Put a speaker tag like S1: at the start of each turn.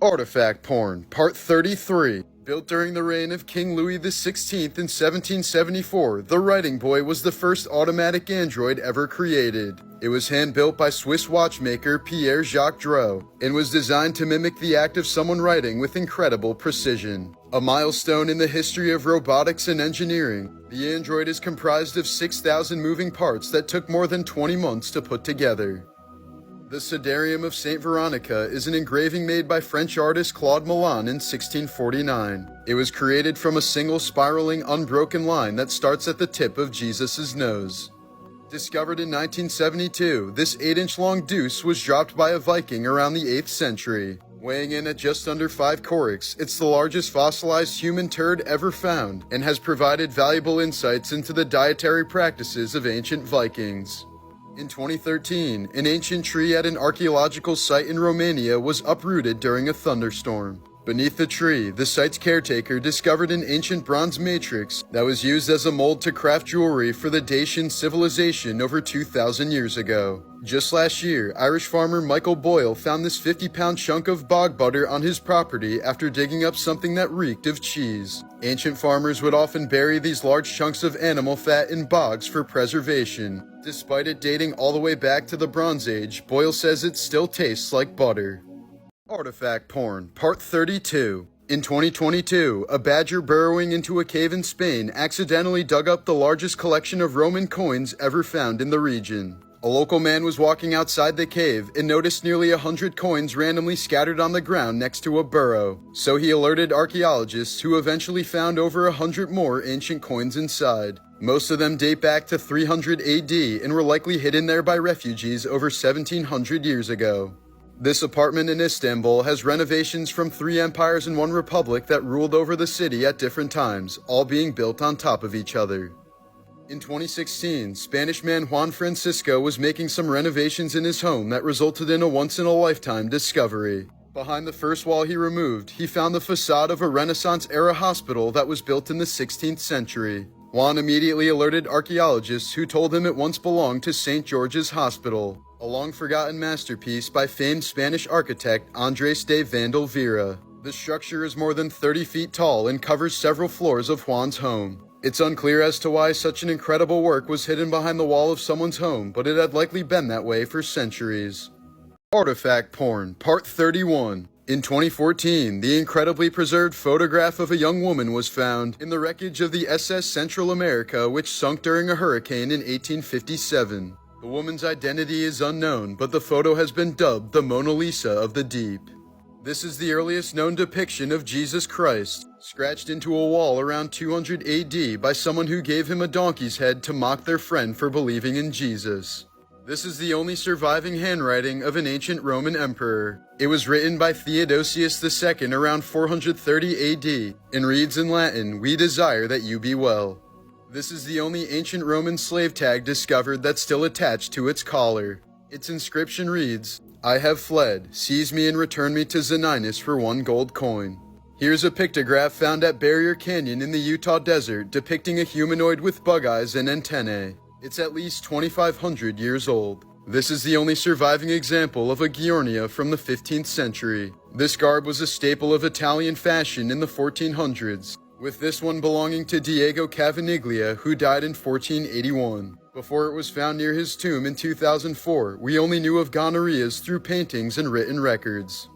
S1: Artifact Porn, Part 33. Built during the reign of King Louis XVI in 1774, the Writing Boy was the first automatic android ever created. It was hand-built by Swiss watchmaker Pierre-Jacques Dreux, and was designed to mimic the act of someone writing with incredible precision. A milestone in the history of robotics and engineering, the android is comprised of 6,000 moving parts that took more than 20 months to put together. The Sidarium of St. Veronica is an engraving made by French artist Claude Milan in 1649. It was created from a single spiraling unbroken line that starts at the tip of Jesus' nose. Discovered in 1972, this 8-inch long deuce was dropped by a Viking around the 8th century. Weighing in at just under 5 corics, it's the largest fossilized human turd ever found, and has provided valuable insights into the dietary practices of ancient Vikings. In 2013, an ancient tree at an archaeological site in Romania was uprooted during a thunderstorm. Beneath the tree, the site's caretaker discovered an ancient bronze matrix that was used as a mold to craft jewelry for the Dacian civilization over 2,000 years ago. Just last year, Irish farmer Michael Boyle found this 50-pound chunk of bog butter on his property after digging up something that reeked of cheese. Ancient farmers would often bury these large chunks of animal fat in bogs for preservation. Despite it dating all the way back to the Bronze Age, Boyle says it still tastes like butter. Artifact Porn, Part 32. In 2022, a badger burrowing into a cave in Spain accidentally dug up the largest collection of Roman coins ever found in the region. A local man was walking outside the cave and noticed nearly 100 coins randomly scattered on the ground next to a burrow. So he alerted archaeologists, who eventually found over 100 more ancient coins inside. Most of them date back to 300 AD and were likely hidden there by refugees over 1,700 years ago. This apartment in Istanbul has renovations from 3 empires and 1 republic that ruled over the city at different times, all being built on top of each other. In 2016, Spanish man Juan Francisco was making some renovations in his home that resulted in a once-in-a-lifetime discovery. Behind the first wall he removed, he found the facade of a Renaissance-era hospital that was built in the 16th century. Juan immediately alerted archaeologists, who told him it once belonged to St. George's Hospital, a long-forgotten masterpiece by famed Spanish architect Andrés de Vandel-Vera. The structure is more than 30 feet tall and covers several floors of Juan's home. It's unclear as to why such an incredible work was hidden behind the wall of someone's home, but it had likely been that way for centuries. Artifact Porn, Part 31. In 2014, the incredibly preserved photograph of a young woman was found in the wreckage of the SS Central America, which sunk during a hurricane in 1857. The woman's identity is unknown, but the photo has been dubbed the Mona Lisa of the Deep. This is the earliest known depiction of Jesus Christ, scratched into a wall around 200 AD by someone who gave him a donkey's head to mock their friend for believing in Jesus. This is the only surviving handwriting of an ancient Roman emperor. It was written by Theodosius II around 430 AD, and reads in Latin, "We desire that you be well." This is the only ancient Roman slave tag discovered that's still attached to its collar. Its inscription reads, "I have fled, seize me and return me to Xeninus for 1 gold coin." Here's a pictograph found at Barrier Canyon in the Utah desert depicting a humanoid with bug eyes and antennae. It's at least 2,500 years old. This is the only surviving example of a Ghiornia from the 15th century. This garb was a staple of Italian fashion in the 1400s, with this one belonging to Diego Cavaniglia, who died in 1481. Before it was found near his tomb in 2004, we only knew of gonorrheas through paintings and written records.